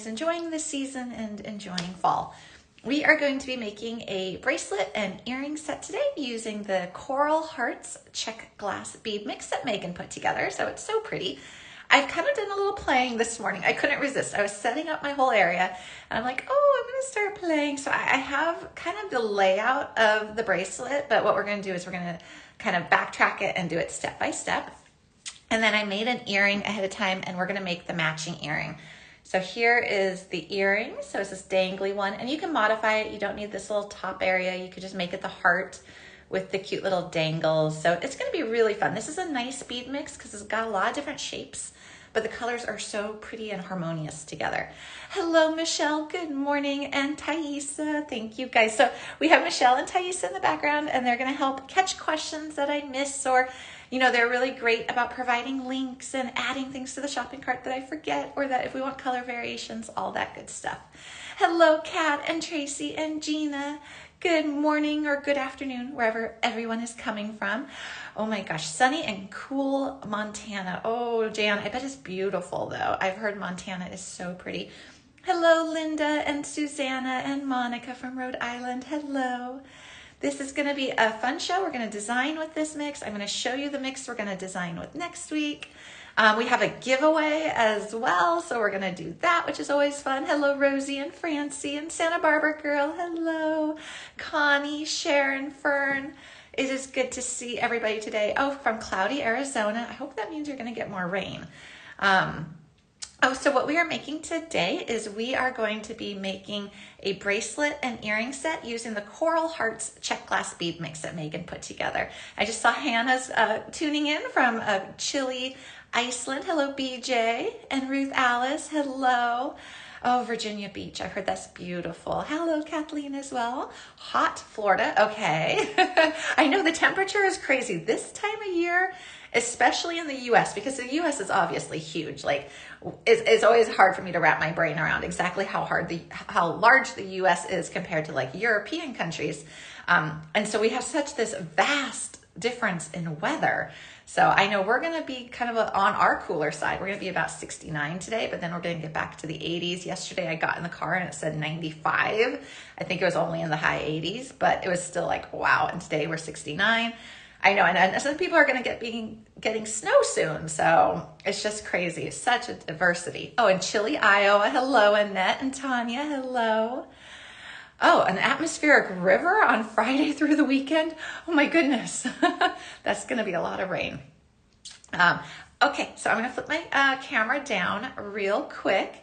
is enjoying this season and enjoying fall. We are going to be making a bracelet and earring set today using the Coral Hearts Czech Glass bead mix that Megan put together. So it's so pretty. I've kind of done a little playing this morning. I couldn't resist. I was setting up my whole area and I'm like, oh, I'm going to start playing. So I have kind of the layout of the bracelet, but what we're going to do is we're going to kind of backtrack it and do it step by step. And then I made an earring ahead of time and we're going to make the matching earring. So here is the earring. So it's this dangly one and you can modify it. You don't need this little top area. You could just make it the heart with the cute little dangles. So it's going to be really fun. This is a nice bead mix because it's got a lot of different shapes, but the colors are so pretty and harmonious together. Hello, Michelle. Good morning. And Thaisa. Thank you, guys. So we have Michelle and Thaisa in the background, and they're going to help catch questions that I miss, or, you know, they're really great about providing links and adding things to the shopping cart that I forget, or that if we want color variations, all that good stuff. Hello, Kat and Tracy and Gina. Good morning or good afternoon, wherever everyone is coming from. Oh my gosh, sunny and cool Montana. Oh, Jan, I bet it's beautiful though. I've heard Montana is so pretty. Hello, Linda and Susanna and Monica from Rhode Island. Hello. This is going to be a fun show. We're going to design with this mix. I'm going to show you the mix we're going to design with next week. We have a giveaway as well, so we're going to do that, which is always fun. Hello, Rosie and Francie and Santa Barbara girl. Hello, Connie, Sharon, Fern. It is good to see everybody today. Oh, from cloudy Arizona. I hope that means you're going to get more rain. So what we are making today is we are going to be making a bracelet and earring set using the Coral Hearts Czech Glass bead mix that Megan put together. I just saw Hannah's tuning in from chilly Iceland. Hello, BJ. And Ruth Alice. Hello. Oh, Virginia Beach. I've heard that's beautiful. Hello, Kathleen as well. Hot Florida. Okay. I know the temperature is crazy this time of year, especially in the US, because the US is obviously huge. Like, it's always hard for me to wrap my brain around exactly how large the US is compared to like European countries. And so we have such this vast difference in weather. So I know we're going to be kind of on our cooler side. We're going to be about 69 today, but then we're going to get back to the 80s. Yesterday I got in the car and it said 95. I think it was only in the high 80s, but it was still like, wow. And today we're 69. I know, and some people are going to getting snow soon, so it's just crazy. It's such a diversity. Oh, and Chile, Iowa. Hello, Annette and Tanya. Hello. Oh, an atmospheric river on Friday through the weekend. Oh my goodness. That's going to be a lot of rain. Okay, so I'm going to flip my camera down real quick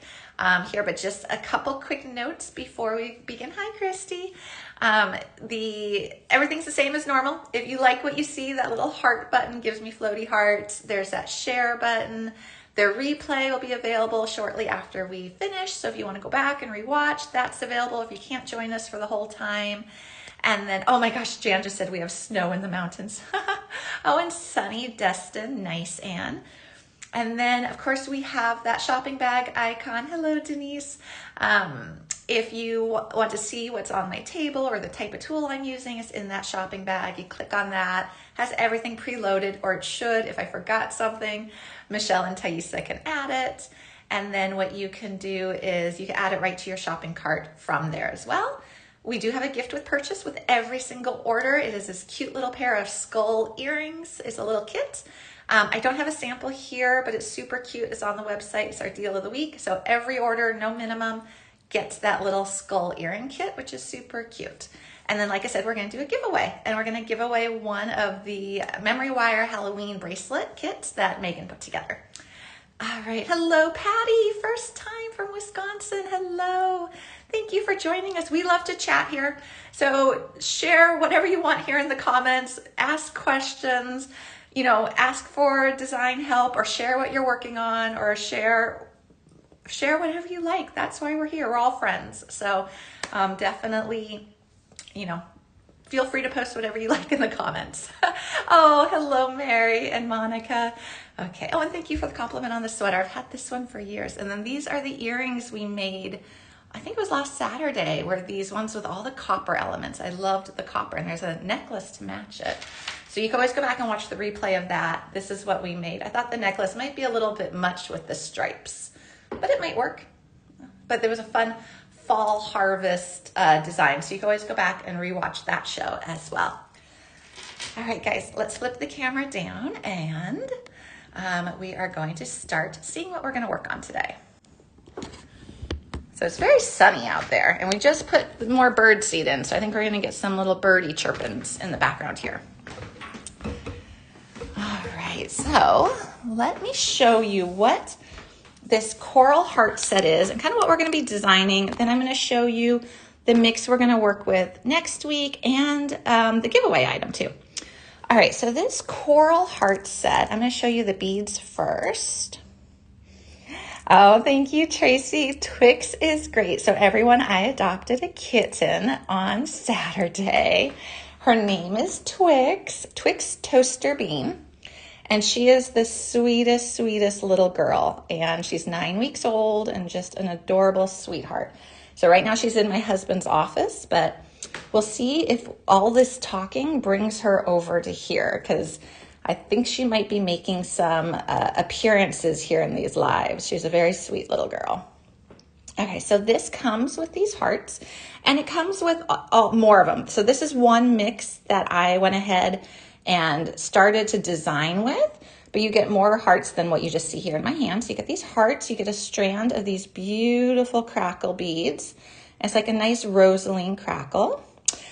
here, but just a couple quick notes before we begin. Hi, Christy. Everything's the same as normal. If you like what you see, that little heart button gives me floaty hearts. There's that share button. The replay will be available shortly after we finish. So if you want to go back and rewatch, that's available if you can't join us for the whole time. And then, oh my gosh, Jan just said we have snow in the mountains. Oh, and sunny Destin. Nice, Anne. And then, of course, we have that shopping bag icon. Hello, Denise. If you want to see what's on my table or the type of tool I'm using, it's in that shopping bag. You click on that. Has everything preloaded, or it should. If I forgot something, Michelle and Thaisa can add it. And then what you can do is you can add it right to your shopping cart from there as well. We do have a gift with purchase with every single order. It is this cute little pair of skull earrings. It's a little kit. I don't have a sample here, but it's super cute. It's on the website. It's our deal of the week. So every order, no minimum, gets that little skull earring kit, which is super cute. And then, like I said, we're going to do a giveaway, and we're going to give away one of the Memory Wire Halloween bracelet kits that Megan put together. All right. Hello, Patty. First time from Wisconsin. Hello. Thank you for joining us. We love to chat here. So share whatever you want here in the comments. Ask questions, you know, ask for design help, or share what you're working on, or share whatever you like. That's why we're here. We're all friends. So definitely, you know, feel free to post whatever you like in the comments. Oh, hello, Mary and Monica. Okay. Oh, and thank you for the compliment on the sweater. I've had this one for years. And then these are the earrings we made, I think it was last Saturday, were these ones with all the copper elements. I loved the copper, and there's a necklace to match it. So you can always go back and watch the replay of that. This is what we made. I thought the necklace might be a little bit much with the stripes, but it might work. But there was a fun fall harvest design, so you can always go back and rewatch that show as well. All right, guys, let's flip the camera down and we are going to start seeing what we're going to work on today. So it's very sunny out there, and we just put more bird seed in, so I think we're going to get some little birdie chirpings in the background here. All right, so let me show you what this Coral Hearts set is and kind of what we're going to be designing. Then I'm going to show you the mix we're going to work with next week and the giveaway item too. All right, so this Coral Hearts set, I'm going to show you the beads first. Oh, thank you, Tracy. Twix is great. So everyone, I adopted a kitten on Saturday. Her name is Twix Toaster Bean. And she is the sweetest, sweetest little girl. And she's 9 weeks old and just an adorable sweetheart. So right now she's in my husband's office, but we'll see if all this talking brings her over to here, because I think she might be making some appearances here in these lives. She's a very sweet little girl. Okay, so this comes with these hearts, and it comes with more of them. So this is one mix that I went ahead and started to design with, but you get more hearts than what you just see here in my hand. So you get these hearts, you get a strand of these beautiful crackle beads. It's like a nice rosaline crackle.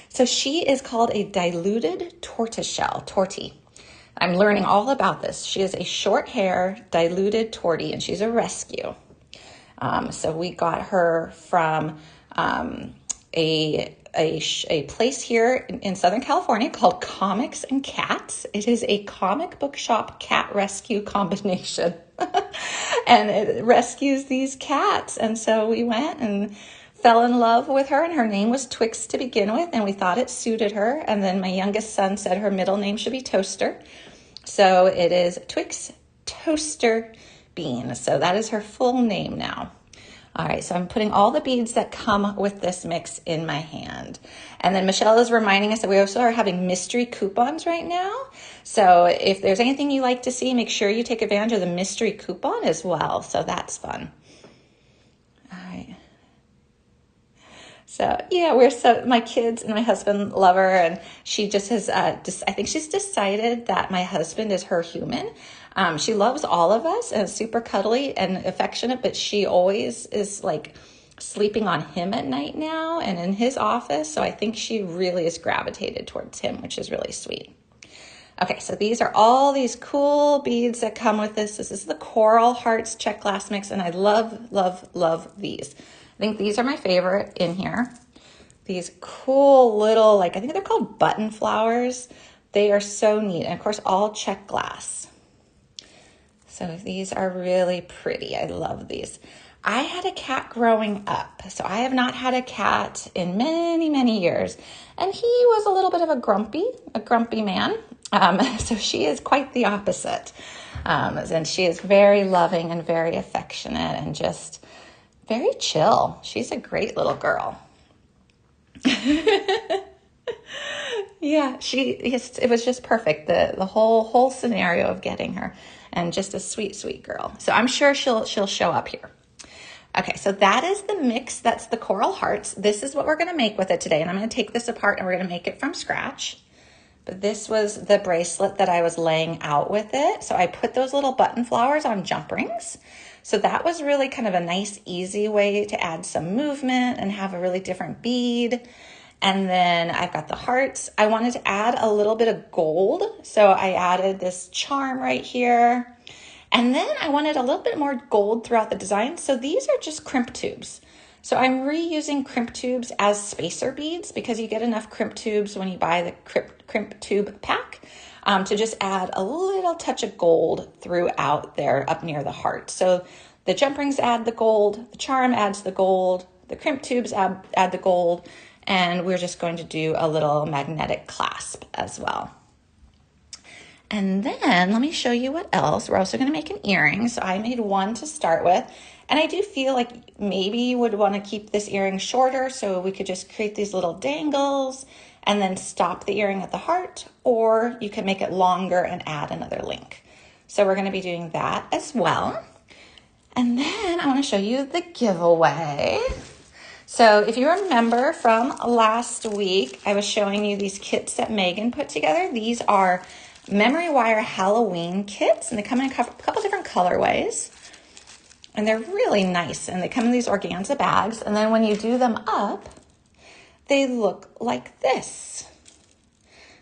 So she is called a diluted tortoiseshell, tortie. I'm learning all about this. She is a short hair diluted tortie, and she's a rescue. So we got her from a place here in Southern California called Comics and Cats. It is a comic book shop cat rescue combination. And it rescues these cats. And so we went and fell in love with her, and her name was Twix to begin with, and we thought it suited her. And then my youngest son said her middle name should be Toaster. So it is Twix Toaster Bean. So that is her full name now. All right, so I'm putting all the beads that come with this mix in my hand. And then Michelle is reminding us that we also are having mystery coupons right now. So if there's anything you like to see, make sure you take advantage of the mystery coupon as well. So that's fun. All right. So yeah, my kids and my husband love her, and she just has, I think she's decided that my husband is her human. She loves all of us and is super cuddly and affectionate, but she always is like sleeping on him at night now and in his office. So I think she really is gravitated towards him, which is really sweet. Okay, so these are all these cool beads that come with this. This is the Coral Hearts Czech Glass mix, and I love, love, love these. I think these are my favorite in here. These cool little, I think they're called button flowers. They are so neat. And of course, all Czech glass. So these are really pretty. I love these. I had a cat growing up. So I have not had a cat in many, many years. And he was a little bit of a grumpy man. So she is quite the opposite. And she is very loving and very affectionate and just very chill. She's a great little girl. Yeah, it was just perfect. The whole scenario of getting her, and just a sweet, sweet girl. So I'm sure she'll show up here. Okay, so that is the mix. That's the Coral Hearts. This is what we're going to make with it today. And I'm going to take this apart and we're going to make it from scratch. But this was the bracelet that I was laying out with it. So I put those little button flowers on jump rings. So that was really kind of a nice, easy way to add some movement and have a really different bead. And then I've got the hearts. I wanted to add a little bit of gold. So I added this charm right here. And then I wanted a little bit more gold throughout the design. So these are just crimp tubes. So I'm reusing crimp tubes as spacer beads because you get enough crimp tubes when you buy the crimp tube pack to just add a little touch of gold throughout there up near the heart. So the jump rings add the gold, the charm adds the gold, the crimp tubes add the gold, and we're just going to do a little magnetic clasp as well. And then let me show you what else. We're also going to make an earring. So I made one to start with. And I do feel like maybe you would want to keep this earring shorter, so we could just create these little dangles and then stop the earring at the heart, or you can make it longer and add another link. So we're going to be doing that as well. And then I want to show you the giveaway. So if you remember from last week, I was showing you these kits that Megan put together. These are memory wire Halloween kits, and they come in a couple different colorways. And they're really nice, and they come in these organza bags. And then when you do them up, they look like this.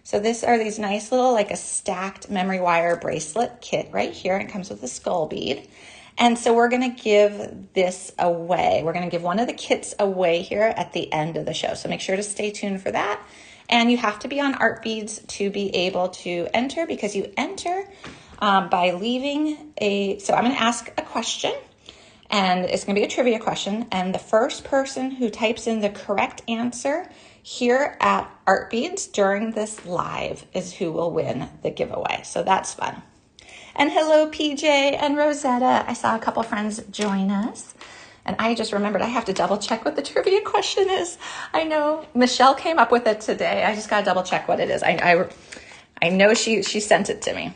So these are these nice little, like a stacked memory wire bracelet kit right here. It comes with a skull bead. And so we're going to give this away. We're going to give one of the kits away here at the end of the show. So make sure to stay tuned for that. And you have to be on Art Beads to be able to enter, because you enter by leaving so I'm going to ask a question, and it's going to be a trivia question. And the first person who types in the correct answer here at Art Beads during this live is who will win the giveaway. So that's fun. And hello, PJ and Rosetta. I saw a couple friends join us. And I just remembered I have to double check what the trivia question is. I know Michelle came up with it today. I just got to double check what it is. I know she sent it to me.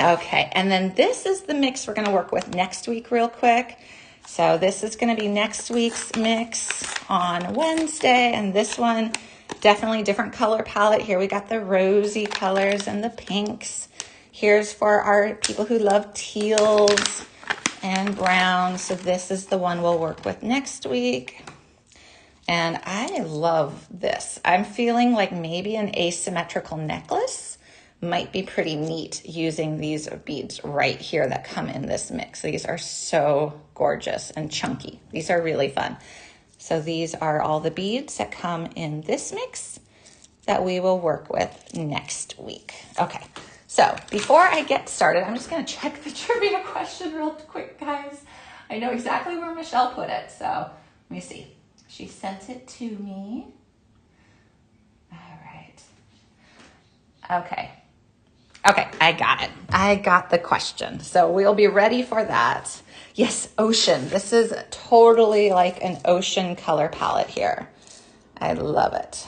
Okay, and then this is the mix we're going to work with next week real quick. So this is going to be next week's mix on Wednesday. And this one, definitely different color palette. Here we got the rosy colors and the pinks. Here's for our people who love teals and browns. So this is the one we'll work with next week. And I love this. I'm feeling like maybe an asymmetrical necklace might be pretty neat using these beads right here that come in this mix. These are so gorgeous and chunky. These are really fun. So these are all the beads that come in this mix that we will work with next week. Okay. So before I get started, I'm just going to check the trivia question real quick, guys. I know exactly where Michelle put it. So let me see. She sent it to me. All right. Okay. Okay, I got it. I got the question. So we'll be ready for that. Yes, ocean. This is totally like an ocean color palette here. I love it.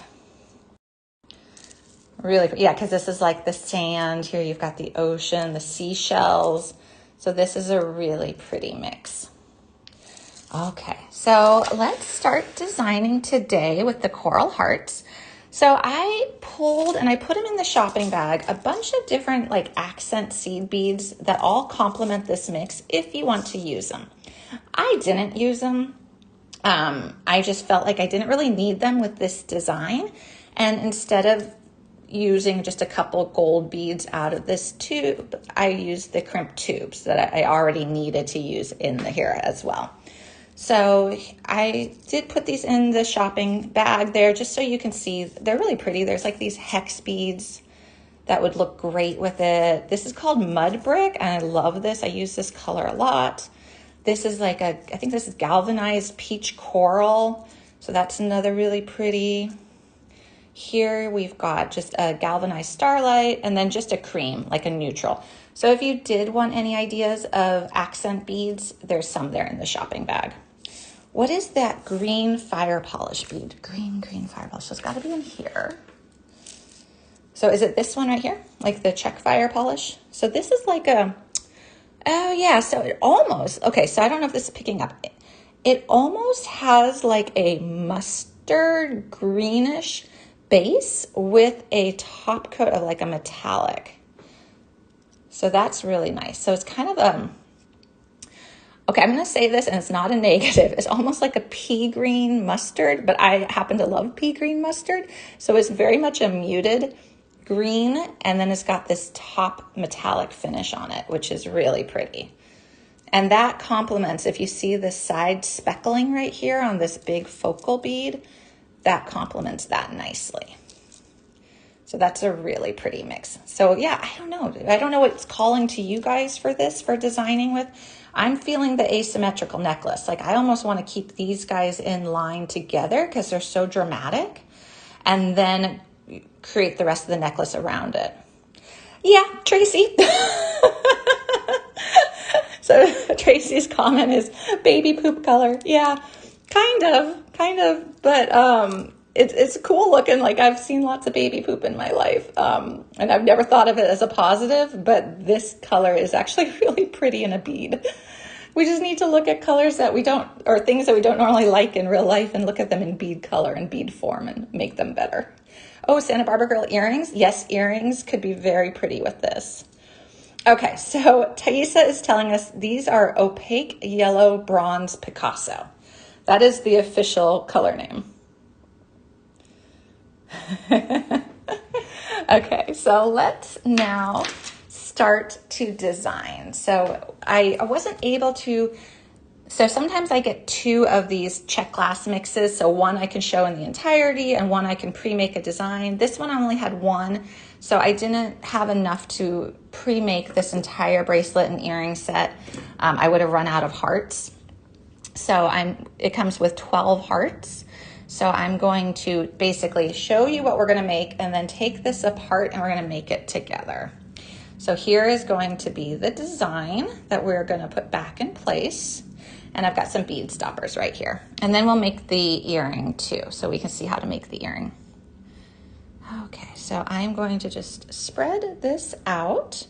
Really, yeah, because this is like the sand. Here you've got the ocean, the seashells. So this is a really pretty mix. Okay, so let's start designing today with the Coral Hearts. So I pulled and I put them in the shopping bag, a bunch of different like accent seed beads that all complement this mix if you want to use them. I didn't use them. I just felt like I didn't really need them with this design. And instead of using just a couple gold beads out of this tube, I used the crimp tubes that I already needed to use in the here as well. So I did put these in the shopping bag there just so you can see. They're really pretty. There's like these hex beads that would look great with it. This is called Mud Brick, and I love this. I use this color a lot. This is like I think this is galvanized peach coral. So that's another really pretty. Here we've got just a galvanized starlight and then just a cream, like a neutral. So if you did want any ideas of accent beads, there's some there in the shopping bag. What is that green fire polish bead? Green fire polish. So it's got to be in here. So is it this one right here? Like the Czech fire polish? So this is like a, oh yeah, so it almost, okay, so I don't know if this is picking up. It almost has like a mustard greenish base with a top coat of like a metallic. So that's really nice. So it's kind of okay, I'm going to say this and it's not a negative. It's almost like a pea green mustard, but I happen to love pea green mustard. So it's very much a muted green, and then it's got this top metallic finish on it, which is really pretty. And that complements, if you see the side speckling right here on this big focal bead, that complements that nicely. So that's a really pretty mix. So yeah, I don't know. I don't know what's calling to you guys for this, for designing with. I'm feeling the asymmetrical necklace. Like I almost want to keep these guys in line together because they're so dramatic, and then create the rest of the necklace around it. Yeah, Tracy. So Tracy's comment is baby poop color. Yeah, kind of, but it's cool looking. Like I've seen lots of baby poop in my life, and I've never thought of it as a positive, but this color is actually really pretty in a bead, We just need to look at colors that we don't, or things that we don't normally like in real life, and look at them in bead color and bead form and make them better. Oh, Santa Barbara Girl earrings. Yes, earrings could be very pretty with this. Okay, so Thaisa is telling us these are opaque yellow bronze Picasso. That is the official color name. Okay, so let's now start to design. So I wasn't able to, so sometimes I get 2 of these Czech glass mixes. So one I can show in the entirety and one I can pre-make a design. This one I only had 1, so I didn't have enough to pre-make this entire bracelet and earring set. I would have run out of hearts. So it comes with 12 hearts. So I'm going to basically show you what we're going to make and then take this apart and we're going to make it together. So here is going to be the design that we're going to put back in place. And I've got some bead stoppers right here. And then we'll make the earring too, so we can see how to make the earring. Okay, so I'm going to just spread this out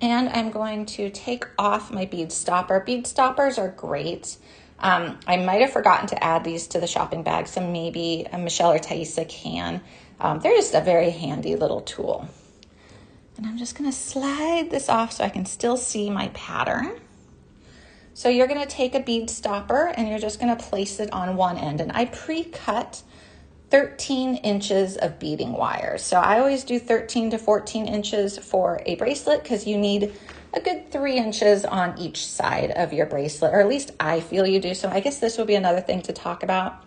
and I'm going to take off my bead stopper. Bead stoppers are great. I might have forgotten to add these to the shopping bag, so maybe Michelle or Thaisa can. They're just a very handy little tool. And I'm just going to slide this off so I can still see my pattern. So you're going to take a bead stopper and you're just going to place it on one end. And I pre-cut 13 inches of beading wire. So I always do 13 to 14 inches for a bracelet because you need a good 3 inches on each side of your bracelet, or at least I feel you do. So I guess this will be another thing to talk about.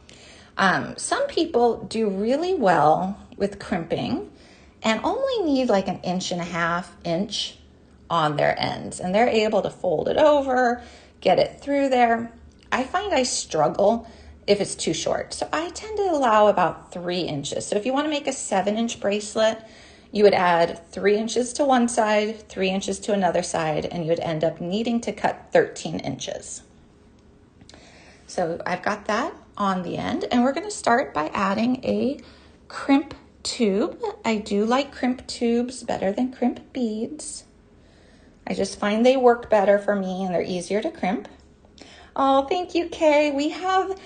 Some people do really well with crimping and only need like 1.5 inches on their ends, and they're able to fold it over, get it through there. I find I struggle if it's too short. So I tend to allow about 3 inches. So if you want to make a 7-inch bracelet, you would add 3 inches to one side, 3 inches to another side, and you would end up needing to cut 13 inches. So I've got that on the end, and we're going to start by adding a crimp tube. I do like crimp tubes better than crimp beads. I just find they work better for me and they're easier to crimp. Oh, thank you, Kay. We have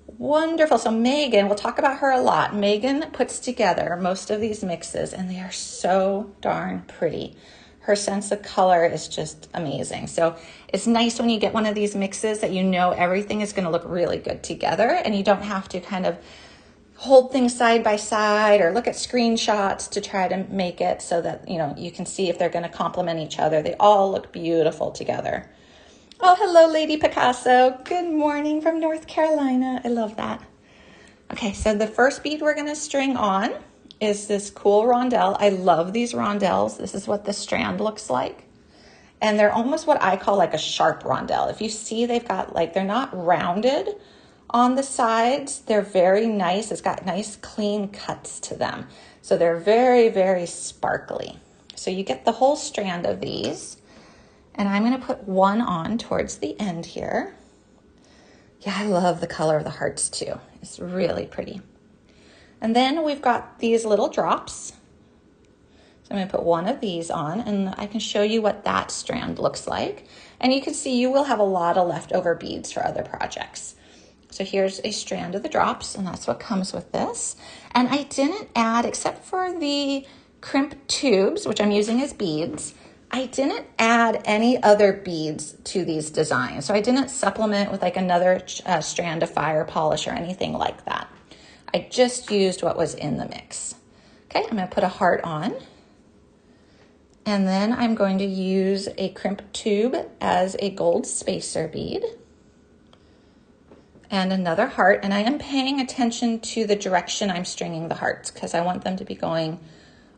wonderful. So Megan, we'll talk about her a lot. Megan puts together most of these mixes and they are so darn pretty. Her sense of color is just amazing. So it's nice when you get one of these mixes that you know everything is going to look really good together and you don't have to kind of hold things side by side or look at screenshots to try to make it so that, you know, you can see if they're going to complement each other. They all look beautiful together. Oh, hello, Lady Picasso. Good morning from North Carolina. I love that. Okay, so the first bead we're going to string on is this cool rondelle. I love these rondelles. This is what the strand looks like. And they're almost what I call like a sharp rondelle. If you see, they've got like, they're not rounded on the sides. They're very nice. It's got nice clean cuts to them. So they're very, very sparkly. So you get the whole strand of these. And I'm going to put one on towards the end here. Yeah, I love the color of the hearts too. It's really pretty. And then we've got these little drops. So I'm going to put one of these on and I can show you what that strand looks like. And you can see you will have a lot of leftover beads for other projects. So here's a strand of the drops and that's what comes with this. And I didn't add, except for the crimp tubes, which I'm using as beads, I didn't add any other beads to these designs. So I didn't supplement with like another strand of fire polish or anything like that. I just used what was in the mix. Okay, I'm going to put a heart on. And then I'm going to use a crimp tube as a gold spacer bead. And another heart. And I am paying attention to the direction I'm stringing the hearts because I want them to be going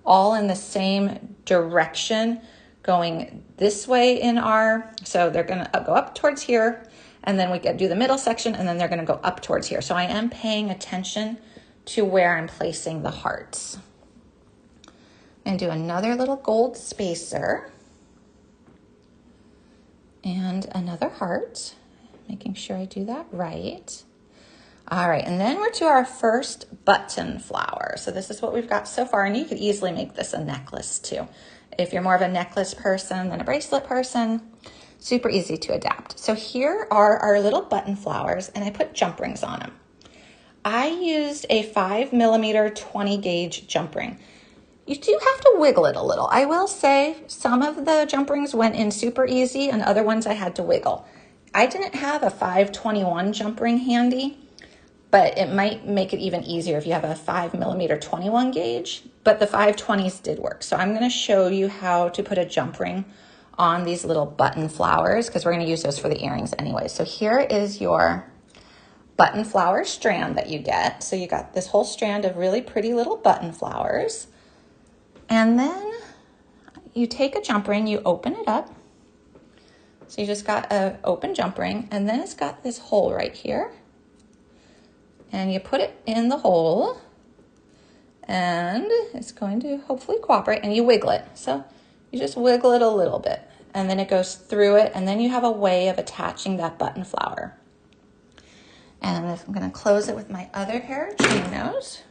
all in the same direction, going this way in our, so they're going to go up towards here, and then we can do the middle section, and then they're going to go up towards here. So I am paying attention to where I'm placing the hearts. And do another little gold spacer. And another heart, making sure I do that right. All right, and then we're to our first button flower. So this is what we've got so far, and you could easily make this a necklace too, if you're more of a necklace person than a bracelet person. Super easy to adapt. So here are our little button flowers, and I put jump rings on them. I used a 5mm 20 gauge jump ring. You do have to wiggle it a little. I will say some of the jump rings went in super easy and other ones I had to wiggle. I didn't have a 521 jump ring handy, but it might make it even easier if you have a 5mm 21 gauge, but the 520s did work. So I'm gonna show you how to put a jump ring on these little button flowers because we're gonna use those for the earrings anyway. So here is your button flower strand that you get. So you got this whole strand of really pretty little button flowers. And then you take a jump ring, you open it up. So you just got an open jump ring, and then it's got this hole right here. And you put it in the hole, and it's going to hopefully cooperate, and you wiggle it. So you just wiggle it a little bit, and then it goes through it, and then you have a way of attaching that button flower. And I'm gonna close it with my other pair of chain nose.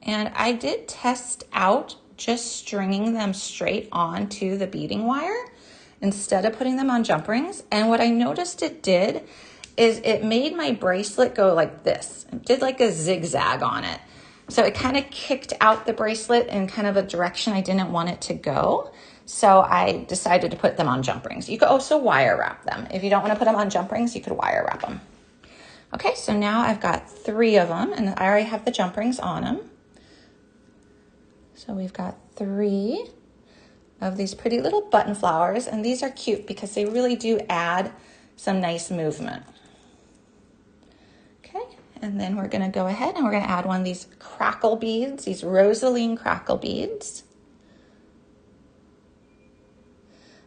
And I did test out just stringing them straight onto the beading wire instead of putting them on jump rings. And what I noticed it did is it made my bracelet go like this. It did like a zigzag on it. So it kind of kicked out the bracelet in kind of a direction I didn't want it to go. So I decided to put them on jump rings. You could also wire wrap them. If you don't want to put them on jump rings, you could wire wrap them. Okay, so now I've got 3 of them, and I already have the jump rings on them. So we've got 3 of these pretty little button flowers, and these are cute because they really do add some nice movement. Okay, and then we're gonna go ahead and we're gonna add one of these crackle beads, these rosaline crackle beads.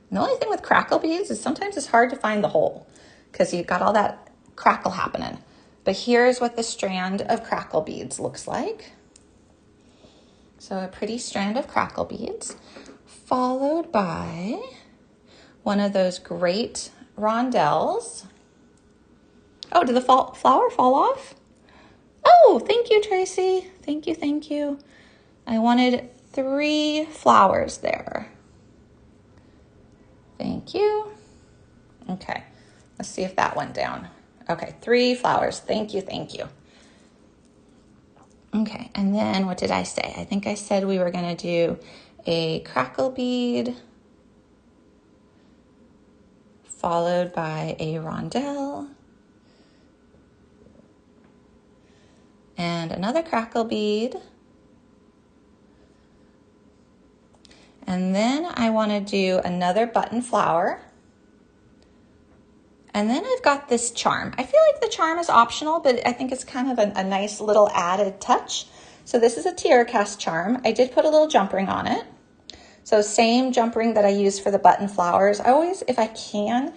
And the only thing with crackle beads is sometimes it's hard to find the hole because you've got all that crackle happening. But here's what the strand of crackle beads looks like. So a pretty strand of crackle beads, followed by one of those great rondelles. Oh, did the flower fall off? Oh, thank you, Tracy. Thank you, thank you. I wanted 3 flowers there. Thank you. Okay, let's see if that went down. Okay, 3 flowers. Thank you, thank you. Okay, and then what did I say? I think I said we were gonna do a crackle bead, followed by a rondelle, and another crackle bead. And then I want to do another button flower. And then I've got this charm. I feel like the charm is optional, but I think it's kind of a nice little added touch. So this is a tiara cast charm. I did put a little jump ring on it. So same jump ring that I use for the button flowers. I always, if I can,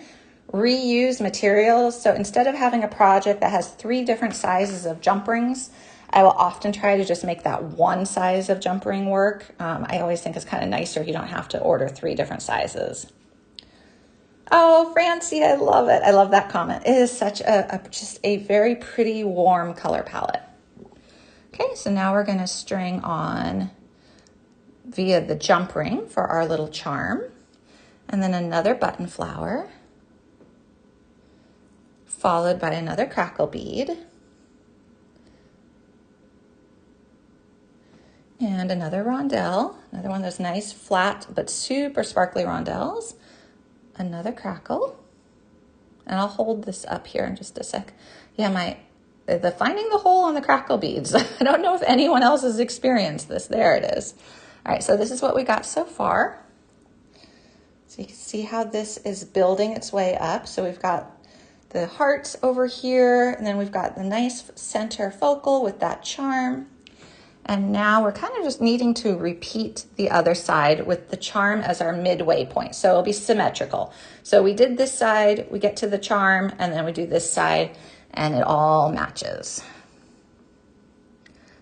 reuse materials. So instead of having a project that has 3 different sizes of jump rings, I will often try to just make that one size of jump ring work. I always think it's kind of nicer if you don't have to order 3 different sizes. Oh, Francie, I love it. I love that comment. It is such just a very pretty warm color palette. Okay, so now we're going to string on via the jump ring for our little charm, and then another button flower, followed by another crackle bead, and another rondelle, another one of those nice flat but super sparkly rondelles, another crackle, and I'll hold this up here in just a sec. Yeah, the finding the hole on the crackle beads. I don't know if anyone else has experienced this. There it is. All right, so this is what we got so far. So you can see how this is building its way up. So we've got the hearts over here, and then we've got the nice center focal with that charm. And now we're kind of just needing to repeat the other side with the charm as our midway point. So it'll be symmetrical. So we did this side, we get to the charm, and then we do this side, and it all matches.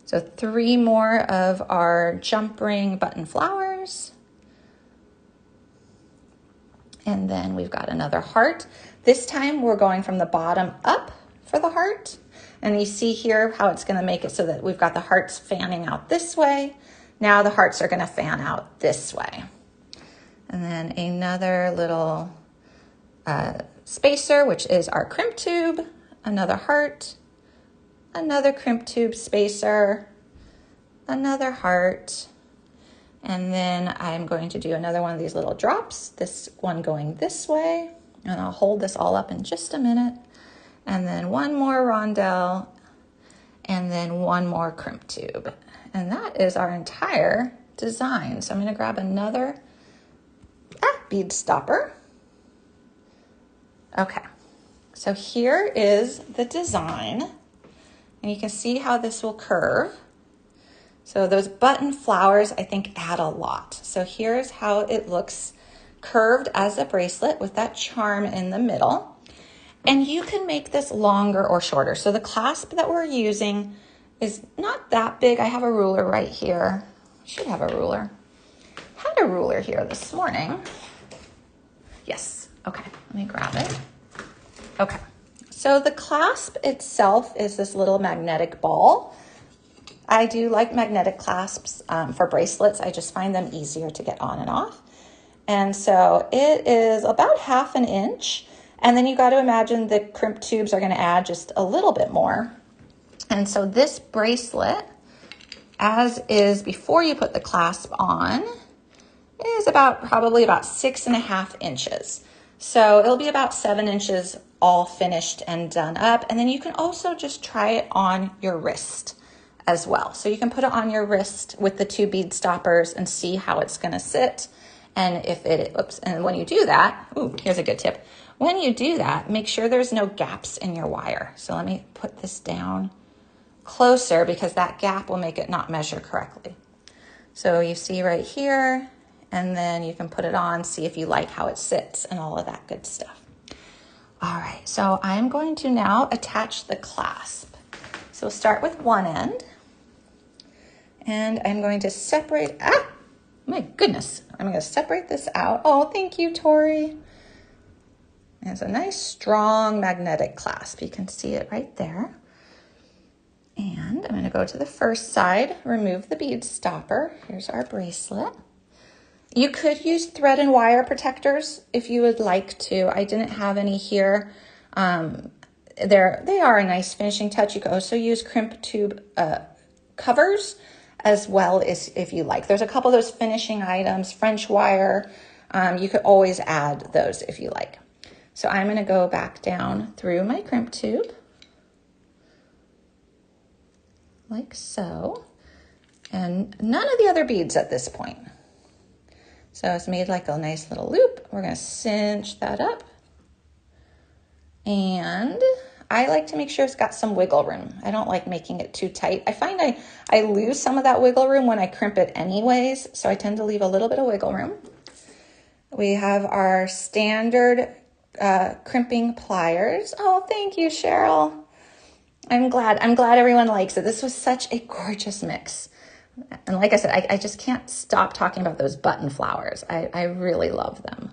So 3 more of our jump ring button flowers. And then we've got another heart. This time we're going from the bottom up for the heart. And you see here how it's going to make it so that we've got the hearts fanning out this way. Now the hearts are gonna fan out this way. And then another little spacer, which is our crimp tube, another heart, another crimp tube spacer, another heart, and then I'm going to do another one of these little drops, this one going this way, and I'll hold this all up in just a minute, and then one more rondelle, and then one more crimp tube. And that is our entire design. So I'm gonna grab another bead stopper. Okay, so here is the design, and you can see how this will curve. So those button flowers, I think, add a lot. So here's how it looks curved as a bracelet with that charm in the middle. And you can make this longer or shorter. So the clasp that we're using is not that big. I have a ruler right here. Should have a ruler. Had a ruler here this morning. Yes, okay, let me grab it. Okay, so the clasp itself is this little magnetic ball. I do like magnetic clasps for bracelets. I just find them easier to get on and off. And so it is about 1/2 inch. And then you got to imagine the crimp tubes are going to add just a little bit more. And so this bracelet, as is before you put the clasp on, is probably about 6.5 inches. So it'll be about 7 inches all finished and done up. And then you can also just try it on your wrist as well. So you can put it on your wrist with the 2 bead stoppers and see how it's gonna sit. And if it, and when you do that, here's a good tip. When you do that, make sure there's no gaps in your wire. So let me put this down closer because that gap will make it not measure correctly. So you see right here, and then you can put it on, see if you like how it sits and all of that good stuff. All right, so I'm going to now attach the clasp. So we'll start with one end, and I'm going to separate, my goodness, I'm gonna separate this out. Oh, thank you, Tori. It's a nice, strong magnetic clasp. You can see it right there. And I'm gonna go to the first side, remove the bead stopper. Here's our bracelet. You could use thread and wire protectors if you would like to. I didn't have any here. They are a nice finishing touch. You could also use crimp tube covers as well as if you like. There's a couple of those finishing items, French wire. You could always add those if you like. So I'm gonna go back down through my crimp tube, like so. And none of the other beads at this point. So it's made like a nice little loop. We're gonna cinch that up. And I like to make sure it's got some wiggle room. I don't like making it too tight. I find I lose some of that wiggle room when I crimp it anyways, so I tend to leave a little bit of wiggle room. We have our standard crimping pliers. Oh, thank you, Cheryl. I'm glad everyone likes it. This was such a gorgeous mix. And like I said, I just can't stop talking about those button flowers. I really love them.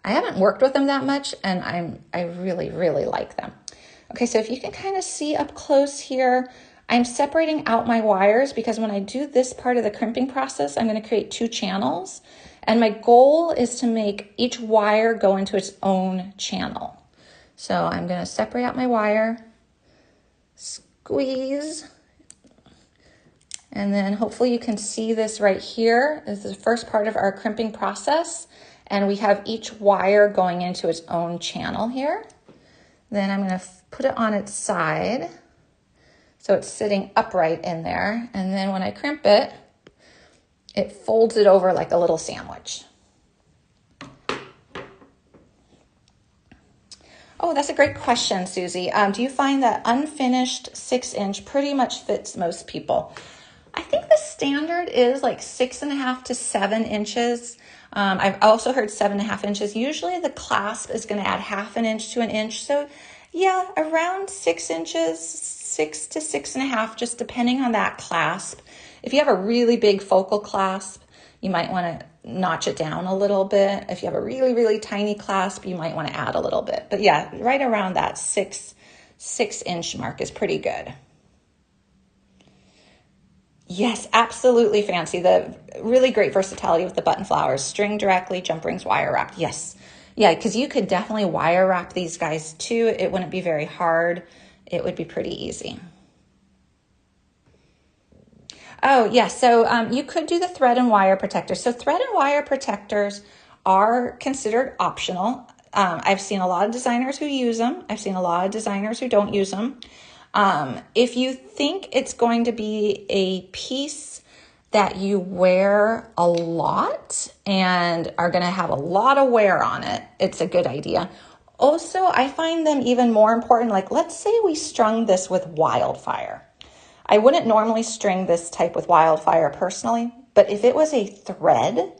I haven't worked with them that much, and I really, really like them. Okay, so if you can kind of see up close here, I'm separating out my wires because when I do this part of the crimping process, I'm going to create 2 channels. And my goal is to make each wire go into its own channel. So I'm going to separate out my wire, squeeze, and then hopefully you can see this right here. This is the first part of our crimping process. And we have each wire going into its own channel here. Then I'm gonna put it on its side so it's sitting upright in there. And then when I crimp it, it folds it over like a little sandwich. Oh, that's a great question, Susie. Do you find that unfinished 6-inch pretty much fits most people? I think the standard is like 6.5 to 7 inches. I've also heard 7.5 inches. Usually the clasp is going to add 1/2 inch to 1 inch. So yeah, around 6 inches, 6 to 6.5, just depending on that clasp. If you have a really big focal clasp, you might want to notch it down a little bit. If you have a really, really tiny clasp, you might want to add a little bit. But yeah, right around that 6-inch mark is pretty good. Yes, absolutely fancy. The really great versatility with the button flowers, string directly, jump rings, wire wrapped. Yes. Yeah, because you could definitely wire wrap these guys too. It wouldn't be very hard. It would be pretty easy. Oh, yeah. So you could do the thread and wire protectors. So thread and wire protectors are considered optional. I've seen a lot of designers who use them. I've seen a lot of designers who don't use them. If you think it's going to be a piece that you wear a lot and are going to have a lot of wear on it, it's a good idea. Also, I find them even more important. Like, let's say we strung this with wildfire. I wouldn't normally string this type with wildfire personally, but if it was a thread,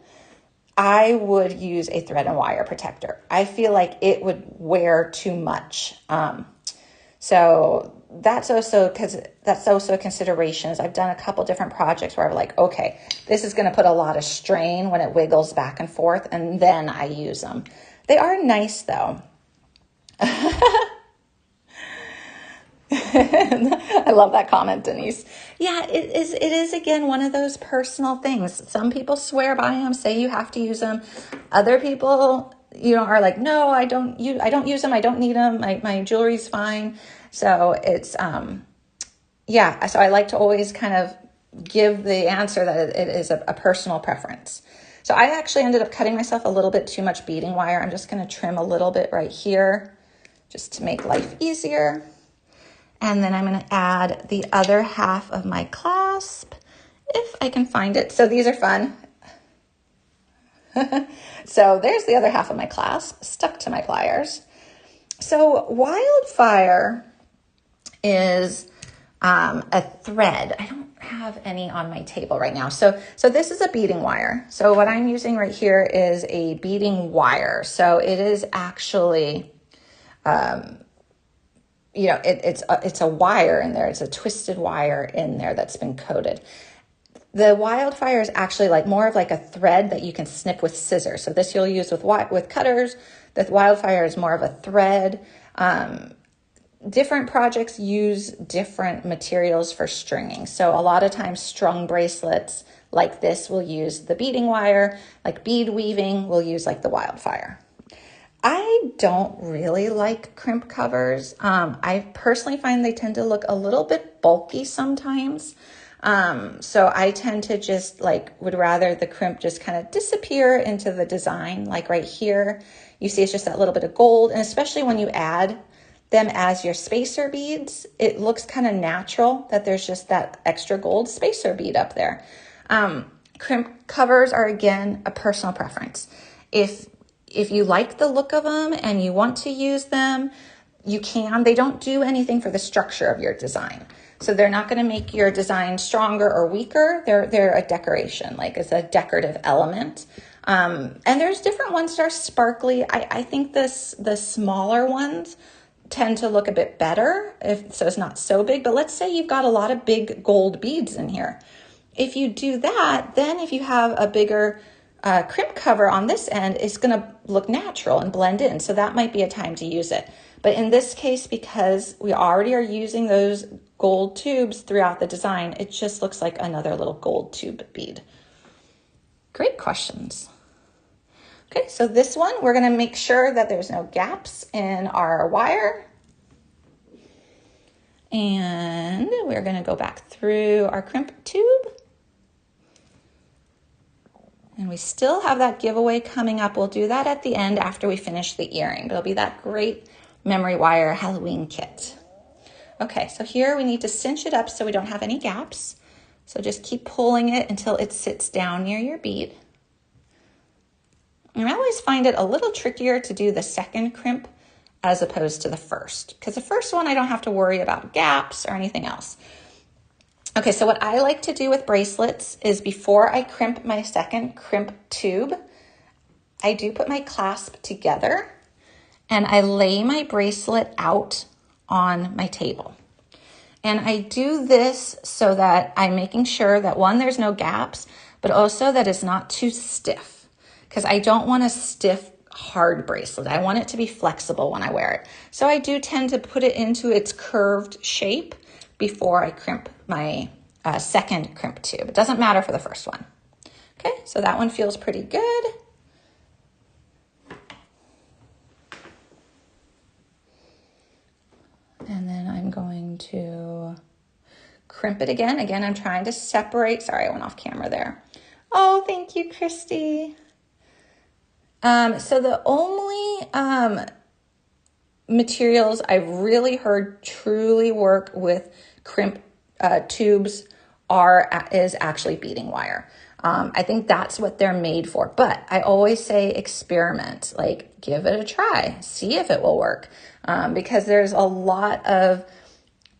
I would use a thread and wire protector. I feel like it would wear too much. So that's also a consideration. I've done a couple different projects where I'm like, okay, this is going to put a lot of strain when it wiggles back and forth, and then I use them. They are nice though. I love that comment, Denise. Yeah, it is again one of those personal things. Some people swear by them, say you have to use them. Other people, are like, no, I don't use them. I don't need them. My jewelry's fine. So it's, yeah. So I like to always kind of give the answer that it is a personal preference. So I actually ended up cutting myself a little bit too much beading wire. I'm just going to trim a little bit right here just to make life easier. And then I'm going to add the other half of my clasp, if I can find it. So these are fun. So there's the other half of my clasp stuck to my pliers. So wildfire is a thread. I don't have any on my table right now. So this is a beading wire. So what I'm using right here is a beading wire. So it is actually... it's a wire in there. It's a twisted wire in there that's been coated. The wildfire is actually more of a thread that you can snip with scissors. So this you'll use with cutters. The wildfire is more of a thread. Different projects use different materials for stringing. So a lot of times strung bracelets like this will use the beading wire. Like bead weaving will use the wildfire. I don't really like crimp covers. I personally find they tend to look a little bit bulky sometimes. So I tend to just would rather the crimp just kind of disappear into the design. Like right here, you see it's just that little bit of gold. And especially when you add them as your spacer beads, it looks kind of natural that there's just that extra gold spacer bead up there. Crimp covers are, again, a personal preference. If you like the look of them and you want to use them, you can. They don't do anything for the structure of your design. So they're not going to make your design stronger or weaker. They're a decoration, it's a decorative element. And there's different ones that are sparkly. I think the smaller ones tend to look a bit better, so it's not so big. But let's say you've got a lot of big gold beads in here. If you do that, then if you have a bigger crimp cover on this end, it's going to look natural and blend in. So that might be a time to use it. But in this case, because we already are using those gold tubes throughout the design, it just looks like another little gold tube bead. Great questions. Okay, so this one, we're going to make sure that there's no gaps in our wire. And we're going to go back through our crimp tube. And we still have that giveaway coming up. We'll do that at the end after we finish the earring. It'll be that great memory wire Halloween kit. Okay, so here we need to cinch it up so we don't have any gaps. So just keep pulling it until it sits down near your bead. And I always find it a little trickier to do the second crimp as opposed to the first, because the first one I don't have to worry about gaps or anything else. Okay, so what I like to do with bracelets is before I crimp my second crimp tube, I do put my clasp together and I lay my bracelet out on my table. And I do this so that I'm making sure that, one, there's no gaps, but also that it's not too stiff, because I don't want a stiff, hard bracelet. I want it to be flexible when I wear it. So I do tend to put it into its curved shape before I crimp my second crimp tube. It doesn't matter for the first one. Okay, so that one feels pretty good. And then I'm going to crimp it again. Again, I'm trying to separate. Sorry, I went off camera there. Oh, thank you, Christy. So the only materials I've really heard truly work with crimp tubes is actually beading wire. I think that's what they're made for. But I always say experiment, like give it a try, see if it will work. Because there's a lot of,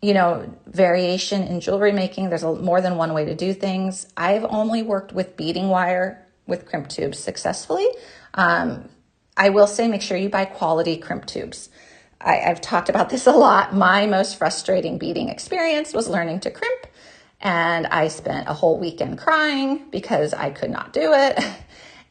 variation in jewelry making. There's more than one way to do things. I've only worked with beading wire with crimp tubes successfully. I will say, make sure you buy quality crimp tubes. I've talked about this a lot. My most frustrating beading experience was learning to crimp. And I spent a whole weekend crying because I could not do it.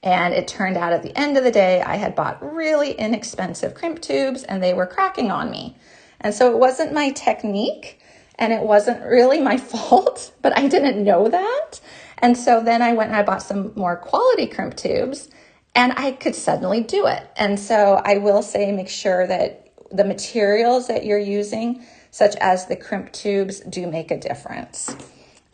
And it turned out at the end of the day, I had bought really inexpensive crimp tubes and they were cracking on me. And so it wasn't my technique and it wasn't really my fault, but I didn't know that. And so then I went and I bought some more quality crimp tubes and I could suddenly do it. And so I will say, make sure that the materials that you're using, such as the crimp tubes, do make a difference.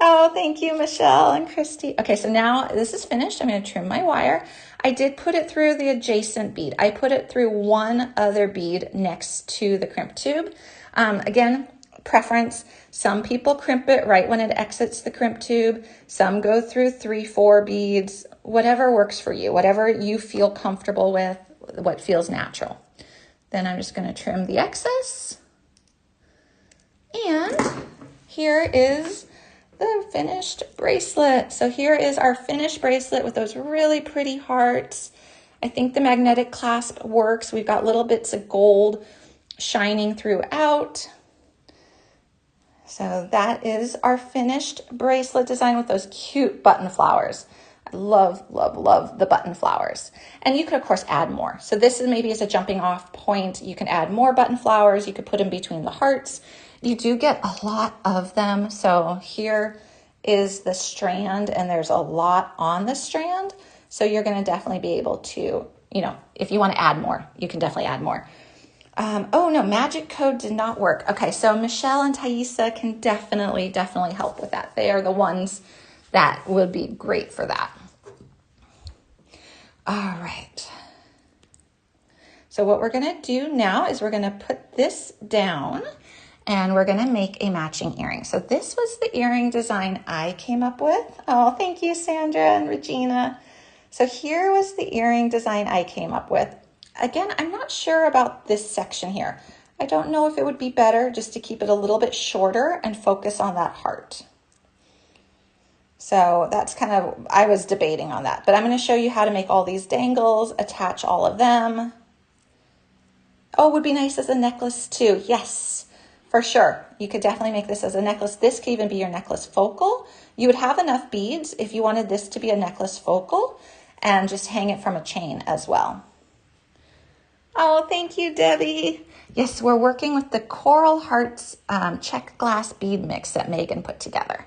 Oh, thank you, Michelle and Christy. Okay, so now this is finished. I'm going to trim my wire. I did put it through the adjacent bead. I put it through one other bead next to the crimp tube. Again, preference. Some people crimp it right when it exits the crimp tube. Some go through 3-4 beads. Whatever works for you, whatever you feel comfortable with, what feels natural. Then I'm just going to trim the excess. And here is the finished bracelet. So here is our finished bracelet with those really pretty hearts. I think the magnetic clasp works. We've got little bits of gold shining throughout. So that is our finished bracelet design with those cute button flowers. I love, love, love the button flowers. And you could, of course, add more. So this is maybe as a jumping off point. You can add more button flowers. You could put them between the hearts. You do get a lot of them. So here is the strand and there's a lot on the strand. So you're going to definitely be able to, if you want to add more, you can definitely add more. Oh no, magic code did not work. Okay, so Michelle and Thaisa can definitely help with that. They are the ones that would be great for that. All right. So what we're going to do now is we're going to put this down and we're going to make a matching earring. So this was the earring design I came up with. Oh, thank you, Sandra and Regina. So here was the earring design I came up with. Again, I'm not sure about this section here. I don't know if it would be better just to keep it a little bit shorter and focus on that heart. So that's kind of, I was debating on that, but I'm going to show you how to make all these dangles, attach all of them. Oh, it would be nice as a necklace too. Yes, for sure. You could definitely make this as a necklace. This could even be your necklace focal. You would have enough beads if you wanted this to be a necklace focal and just hang it from a chain as well. Oh, thank you, Debbie. Yes, we're working with the Coral Hearts Czech Glass bead mix that Megan put together.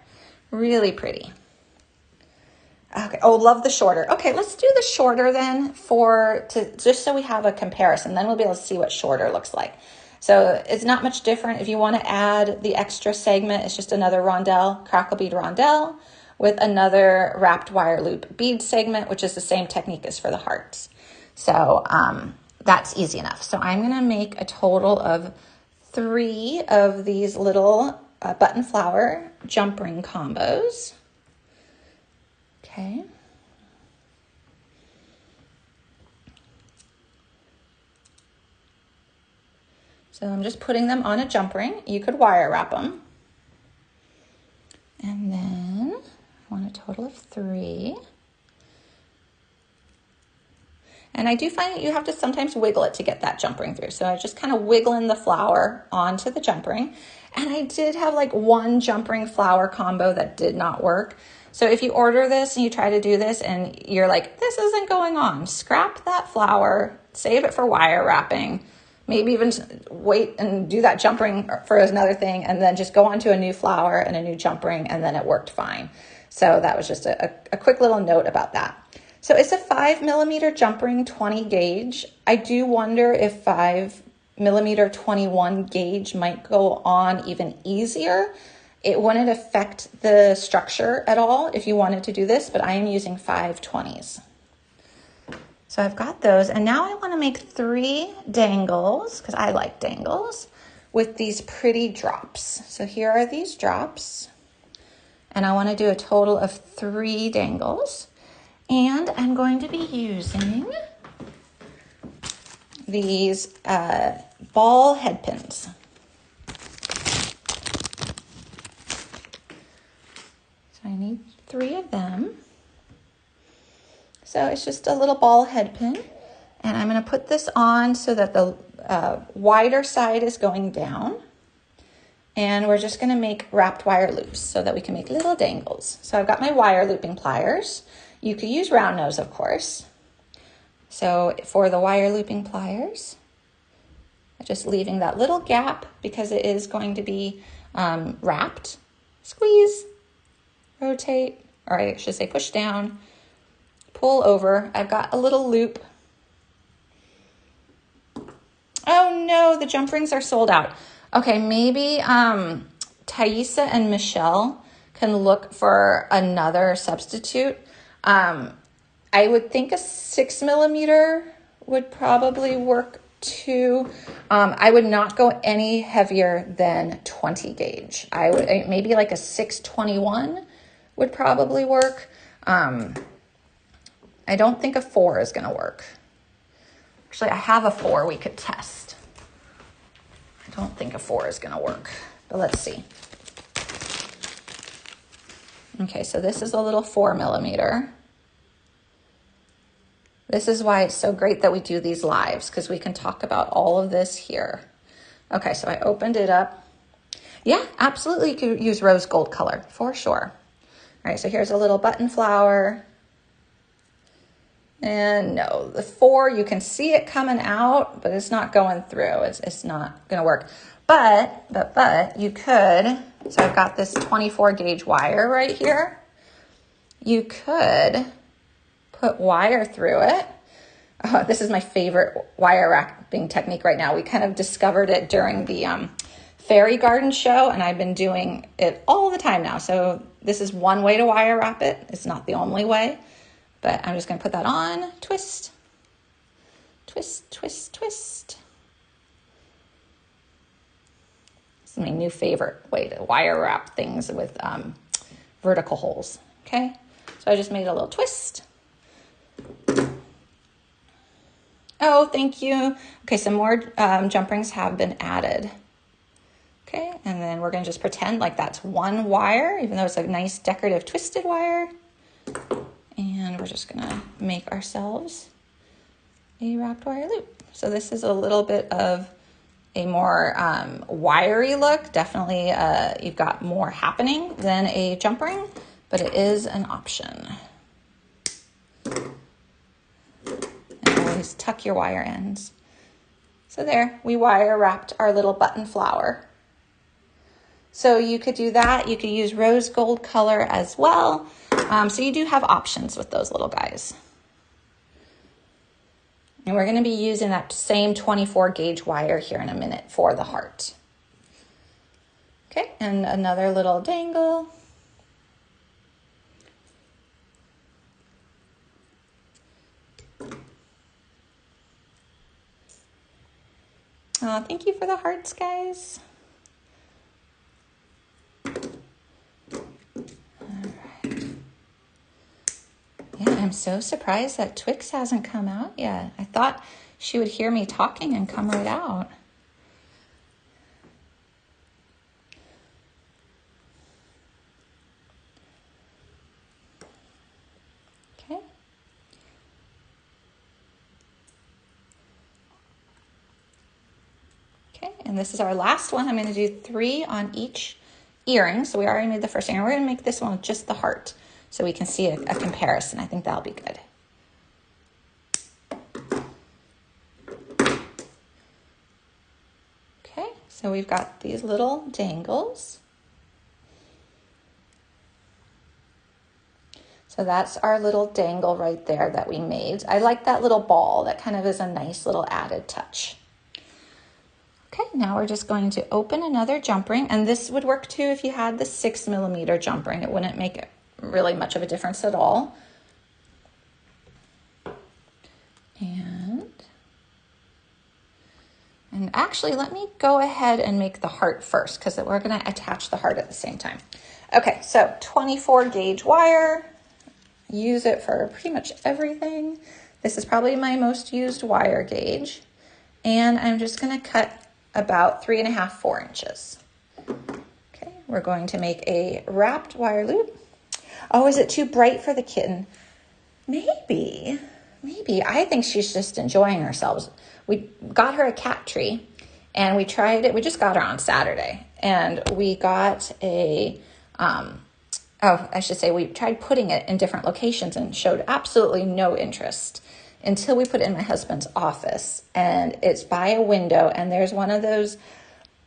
Really pretty. Okay. Oh, love the shorter. Okay, let's do the shorter then just so we have a comparison. Then we'll be able to see what shorter looks like. So it's not much different. If you want to add the extra segment, it's just another rondelle, crackle bead rondelle with another wrapped wire loop bead segment, which is the same technique as for the hearts. So that's easy enough. So I'm going to make a total of 3 of these little button flower jump ring combos. Okay. So I'm just putting them on a jump ring. You could wire wrap them. And then I want a total of 3. And I do find that you have to sometimes wiggle it to get that jump ring through. So I just kind of wiggling the flower onto the jump ring. And I did have like 1 jump ring flower combo that did not work. So if you order this and you try to do this and you're like, this isn't going on, scrap that flower, save it for wire wrapping, maybe even wait and do that jump ring for another thing, and then just go on to a new flower and a new jump ring, and then it worked fine. So that was just a quick little note about that. So it's a 5mm jump ring, 20 gauge. I do wonder if 5mm 21 gauge might go on even easier. It wouldn't affect the structure at all if you wanted to do this, but I am using 520s. So I've got those, and now I want to make 3 dangles, because I like dangles, with these pretty drops. So here are these drops, and I want to do a total of 3 dangles. And I'm going to be using these ball head pins. So I need 3 of them. So it's just a little ball head pin, and I'm going to put this on so that the wider side is going down, and we're just going to make wrapped wire loops so that we can make little dangles. So I've got my wire looping pliers. You could use round nose, of course. So for the wire looping pliers, just leaving that little gap because it is going to be wrapped. Squeeze, rotate, or I should say push down, pull over. I've got a little loop. Oh no, the jump rings are sold out. Okay, maybe Thaisa and Michelle can look for another substitute. I would think a 6mm would probably work too. I would not go any heavier than 20 gauge. I would maybe like a 621 would probably work. I don't think a 4 is going to work. Actually, I have a 4 we could test. I don't think a 4 is going to work, but let's see. Okay, so this is a little 4mm. This is why it's so great that we do these lives, because we can talk about all of this here. Okay, so I opened it up. Yeah, absolutely, you could use rose gold color, for sure. All right, so here's a little button flower. And no, the 4, you can see it coming out, but it's not going through. It's not gonna work. But you could, so I've got this 24 gauge wire right here. You could put wire through it. Oh, this is my favorite wire wrapping technique right now. We kind of discovered it during the fairy garden show, and I've been doing it all the time now. So this is one way to wire wrap it. It's not the only way, but I'm just gonna put that on, twist, twist, twist, twist. This is my new favorite way to wire wrap things with vertical holes, okay? So I just made a little twist. Oh, thank you. Okay, some more jump rings have been added. Okay, and then we're gonna just pretend like that's one wire, even though it's a nice decorative twisted wire. And we're just gonna make ourselves a wrapped wire loop. So this is a little bit of a more wiry look. Definitely you've got more happening than a jump ring, but it is an option. And always tuck your wire ends. So there, we wire wrapped our little button flower. So you could do that. You could use rose gold color as well. So you do have options with those little guys. And we're going to be using that same 24 gauge wire here in a minute for the heart. Okay, and another little dangle. Oh, thank you for the hearts, guys. Yeah, I'm so surprised that Twix hasn't come out yet. I thought she would hear me talking and come right out. Okay. Okay, and this is our last one. I'm going to do 3 on each earring. So we already made the first earring. We're going to make this one with just the heart, so we can see a comparison. I think that'll be good. So we've got these little dangles. So that's our little dangle right there that we made. I like that little ball. That kind of is a nice little added touch. Okay, now we're just going to open another jump ring, and this would work too if you had the 6mm jump ring. It wouldn't make really much of a difference at all. And actually, let me go ahead and make the heart first because we're going to attach the heart at the same time. Okay, so 24 gauge wire. Use it for pretty much everything. This is probably my most used wire gauge. And I'm just going to cut about 3.5, 4 inches. Okay, we're going to make a wrapped wire loop. Oh, is it too bright for the kitten? Maybe. I think she's just enjoying herself. We got her a cat tree and we tried it. We just got her on Saturday and we got a, we tried putting it in different locations and showed absolutely no interest until we put it in my husband's office, and it's by a window, and there's one of those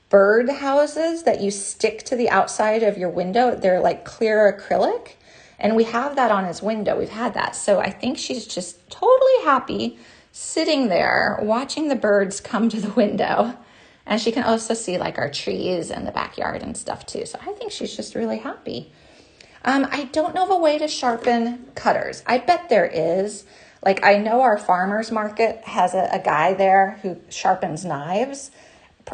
bird houses that you stick to the outside of your window. They're like clear acrylic, and we have that on his window. We've had that. So I think she's just totally happy sitting there watching the birds come to the window. And she can also see like our trees and the backyard and stuff too. So I think she's just really happy. I don't know of a way to sharpen cutters. I bet there is. Like, I know our farmer's market has a guy there who sharpens knives.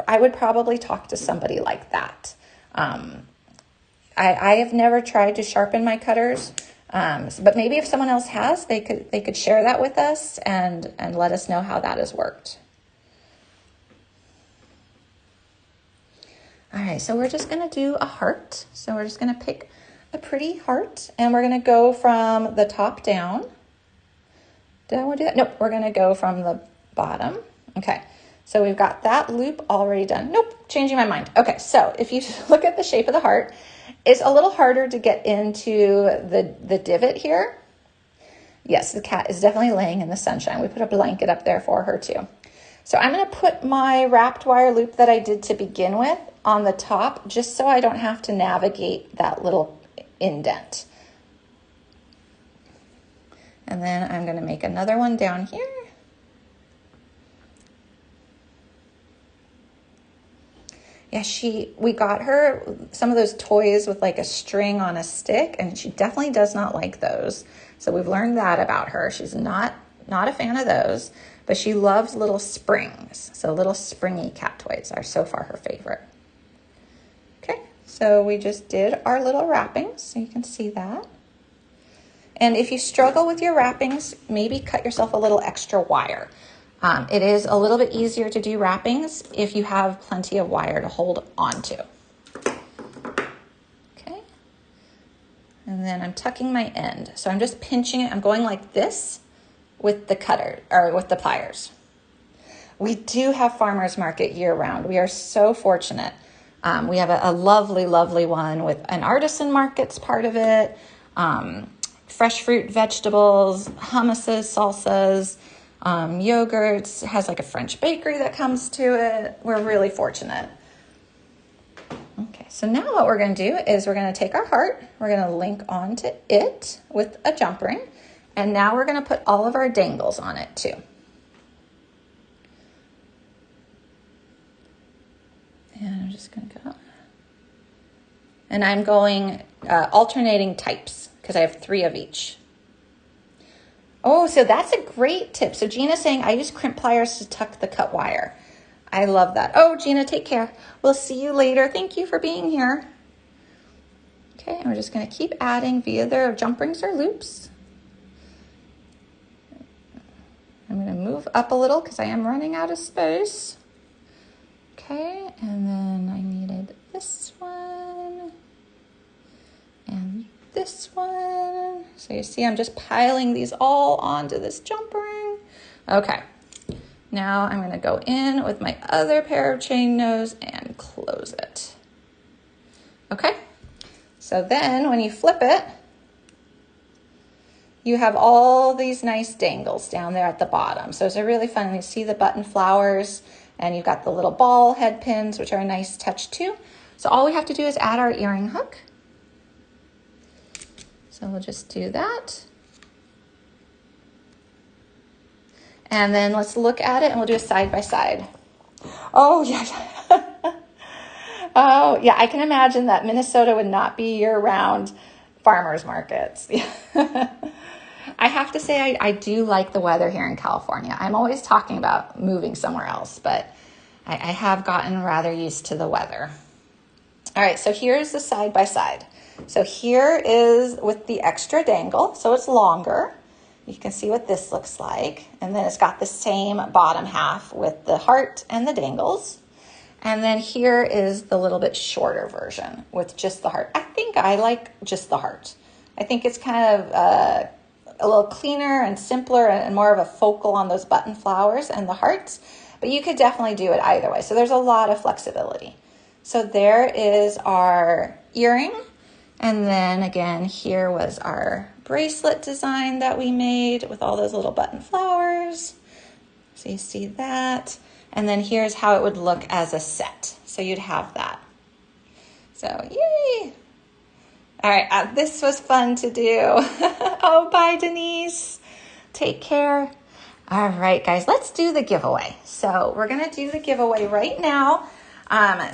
I would probably talk to somebody like that. I have never tried to sharpen my cutters, but maybe if someone else has, they could share that with us and let us know how that has worked. All right, so we're just gonna do a heart. So we're just gonna pick a pretty heart, and we're gonna go from the top down. Did I want to do that? Nope, we're gonna go from the bottom. Okay, so we've got that loop already done. Nope, changing my mind. Okay, so if you look at the shape of the heart, it's a little harder to get into the divot here. Yes, the cat is definitely laying in the sunshine. We put a blanket up there for her too. So I'm gonna put my wrapped wire loop that I did to begin with on the top, just so I don't have to navigate that little indent. And then I'm gonna make another one down here. Yeah, we got her some of those toys with like a string on a stick, and she definitely does not like those. So we've learned that about her. She's not a fan of those, but she loves little springs. So little springy cat toys are so far her favorite. Okay, so we just did our little wrappings, so you can see that. And if you struggle with your wrappings, maybe cut yourself a little extra wire. It is a little bit easier to do wrappings if you have plenty of wire to hold onto. Okay. And then I'm tucking my end. So I'm just pinching it. I'm going like this with the cutter, or with the pliers. We do have farmers market year round. We are so fortunate. We have a lovely, lovely one with an artisan market's part of it. Fresh fruit, vegetables, hummuses, salsas, yogurts. It has like a French bakery that comes to it. We're really fortunate. Okay, so now what we're going to do is we're going to take our heart, we're going to link onto it with a jump ring, and now we're going to put all of our dangles on it too. And I'm just going to go. And I'm going alternating types, because I have 3 of each. Oh, so that's a great tip. So Gina's saying, I use crimp pliers to tuck the cut wire. I love that. Oh, Gina, take care. We'll see you later. Thank you for being here. Okay, and we're just going to keep adding via their jump rings or loops. I'm going to move up a little because I am running out of space. Okay, and then I needed this one and this one. So you see I'm just piling these all onto this jump ring. Okay, now I'm going to go in with my other pair of chain nose and close it. Okay, so then when you flip it, you have all these nice dangles down there at the bottom. So it's really fun. You see the button flowers And you've got the little ball head pins, which are a nice touch too. So all we have to do is add our earring hook. So we'll just do that. And then let's look at it and we'll do a side by side. Oh, yes. Oh, yeah, I can imagine that Minnesota would not be year-round farmers markets. I have to say I do like the weather here in California. I'm always talking about moving somewhere else, but I have gotten rather used to the weather. All right, so here's the side by side. So here is with the extra dangle, so it's longer. You can see what this looks like. And then it's got the same bottom half with the heart and the dangles. And then here is the little bit shorter version with just the heart. I think I like just the heart. I think it's kind of a little cleaner and simpler and more of a focal on those button flowers and the hearts. But you could definitely do it either way. So there's a lot of flexibility. So there is our earring. And then again, here was our bracelet design that we made with all those little button flowers. So you see that. And then here's how it would look as a set. So you'd have that. So yay. All right, this was fun to do. Oh, bye, Denise. Take care. All right, guys, let's do the giveaway. So we're gonna do the giveaway right now.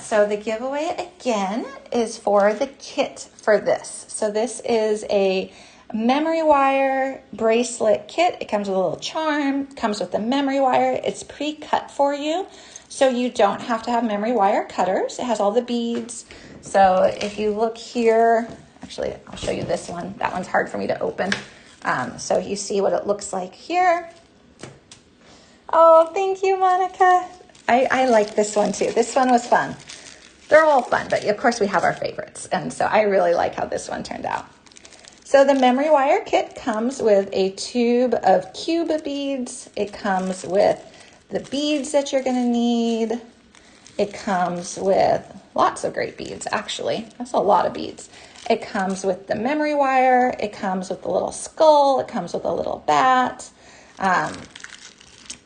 So the giveaway again is for the kit for this. So this is a memory wire bracelet kit. It comes with a little charm, comes with the memory wire. It's pre-cut for you, so you don't have to have memory wire cutters. It has all the beads. So if you look here, actually, I'll show you this one. That one's hard for me to open. So you see what it looks like here. Oh, thank you, Monica. I like this one too. This one was fun. They're all fun, but of course we have our favorites. And so I really like how this one turned out. So the memory wire kit comes with a tube of cube beads. It comes with the beads that you're gonna need. It comes with lots of great beads, actually. That's a lot of beads. It comes with the memory wire. It comes with the little skull. It comes with a little bat.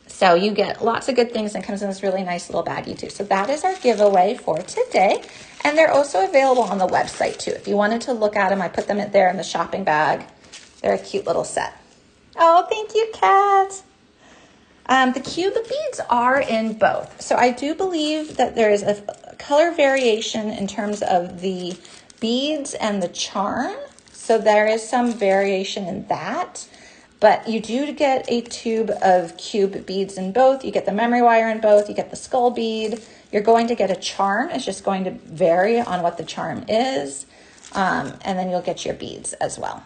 So you get lots of good things and comes in this really nice little baggie too. So that is our giveaway for today. And they're also available on the website too. If you wanted to look at them, I put them there in the shopping bag. They're a cute little set. Oh, thank you, Kat. The cube beads are in both. So I do believe that there is a color variation in terms of the beads and the charm. So there is some variation in that. But you do get a tube of cube beads in both. You get the memory wire in both. You get the skull bead. You're going to get a charm. It's just going to vary on what the charm is. And then you'll get your beads as well.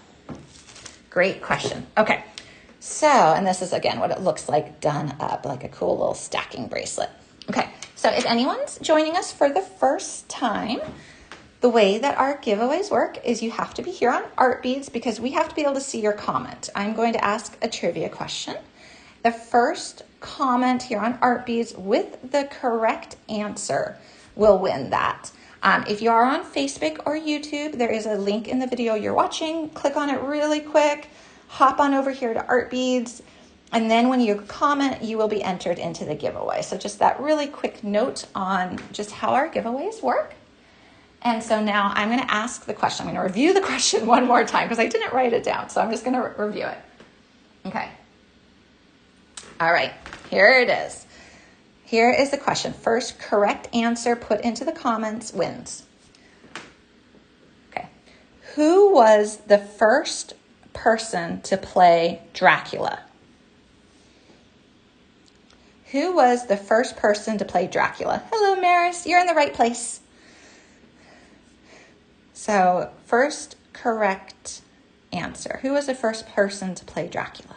Great question. Okay. So, and this is again what it looks like done up, like a cool little stacking bracelet. Okay. So if anyone's joining us for the first time, the way that our giveaways work is you have to be here on Art Beads because we have to be able to see your comment. I'm going to ask a trivia question. The first comment here on Art Beads with the correct answer will win that. If you are on Facebook or YouTube, there is a link in the video you're watching. Click on it really quick. Hop on over here to Art Beads. And then when you comment, you will be entered into the giveaway. So just that really quick note on just how our giveaways work. And so now I'm going to ask the question. I'm going to review the question one more time because I didn't write it down. So I'm just going to review it. Okay. All right. Here it is. Here is the question. First correct answer put into the comments wins. Okay. Who was the first person to play Dracula? Who was the first person to play Dracula? Hello, Maris. You're in the right place. So first correct answer. Who was the first person to play Dracula?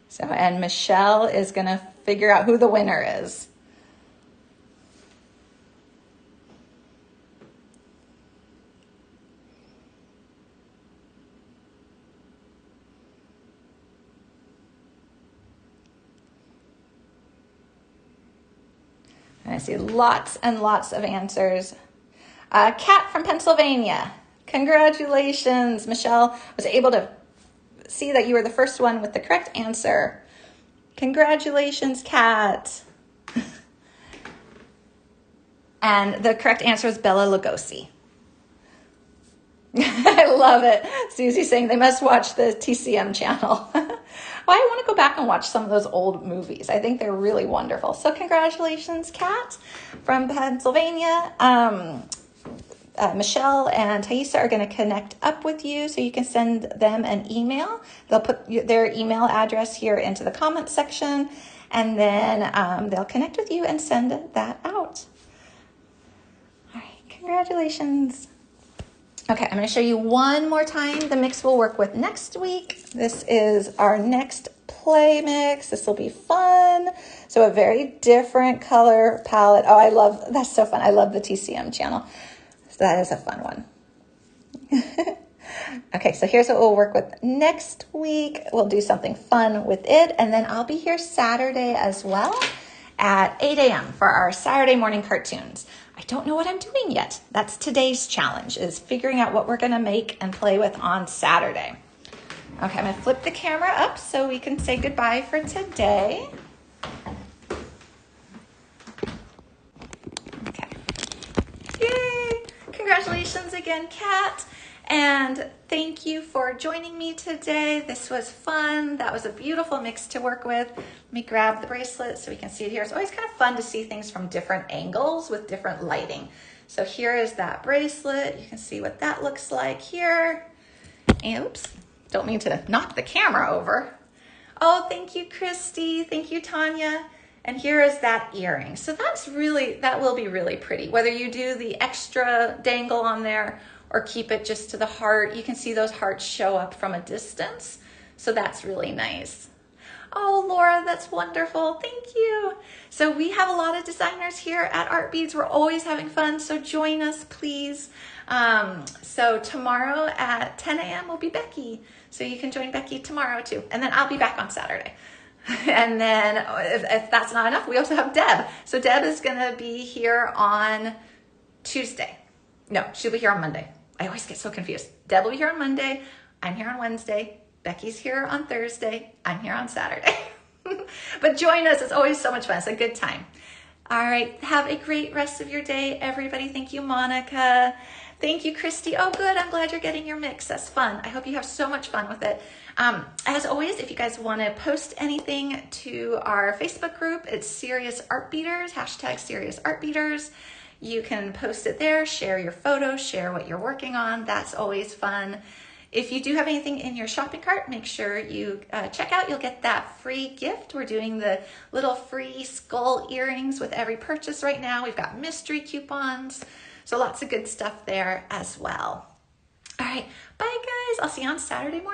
So, and Michelle is going to figure out who the winner is. I see lots and lots of answers. Kat from Pennsylvania. Congratulations. Michelle was able to see that you were the first one with the correct answer. Congratulations, Kat. And the correct answer is Bella Lugosi. I love it. Susie saying they must watch the TCM channel. Well, I want to go back and watch some of those old movies. I think they're really wonderful. So congratulations, Kat from Pennsylvania. Michelle and Thaisa are going to connect up with you so you can send them an email. They'll put their email address here into the comment section, and then they'll connect with you and send that out. All right, congratulations. Okay, I'm going to show you one more time the mix we'll work with next week. This is our next play mix. This will be fun. So a very different color palette. Oh, I love, that's so fun. I love the TCM channel. So that is a fun one. Okay, so here's what we'll work with next week. We'll do something fun with it. And then I'll be here Saturday as well at 8 a.m. for our Saturday morning cartoons. I don't know what I'm doing yet. That's today's challenge, is figuring out what we're gonna make and play with on Saturday. Okay, I'm gonna flip the camera up so we can say goodbye for today. Okay. Yay! Congratulations again, Kat. And thank you for joining me today. This was fun. That was a beautiful mix to work with. Let me grab the bracelet so we can see it here. It's always kind of fun to see things from different angles with different lighting. So here is that bracelet. You can see what that looks like here. And oops, don't mean to knock the camera over. Oh, thank you, Christy. Thank you, Tanya. And here is that earring. So that will be really pretty. Whether you do the extra dangle on there or keep it just to the heart. You can see those hearts show up from a distance. So that's really nice. Oh, Laura, that's wonderful. Thank you. So we have a lot of designers here at Art Beads. We're always having fun, so join us, please. So tomorrow at 10 a.m. will be Becky. So you can join Becky tomorrow too. And then I'll be back on Saturday. And then if that's not enough, we also have Deb. So Deb is gonna be here on Tuesday. No, she'll be here on Monday. I always get so confused. Deb will be here on Monday. I'm here on Wednesday. Becky's here on Thursday. I'm here on Saturday. But join us. It's always so much fun. It's a good time. All right. Have a great rest of your day, everybody. Thank you, Monica. Thank you, Christy. Oh, good. I'm glad you're getting your mix. That's fun. I hope you have so much fun with it. As always, if you guys want to post anything to our Facebook group, it's Serious Art Beaters, # Serious Art Beaters. You can post it there, share your photos, share what you're working on. That's always fun. If you do have anything in your shopping cart, make sure you check out. You'll get that free gift. We're doing the little free skull earrings with every purchase right now. We've got mystery coupons. So lots of good stuff there as well. All right, bye guys. I'll see you on Saturday morning.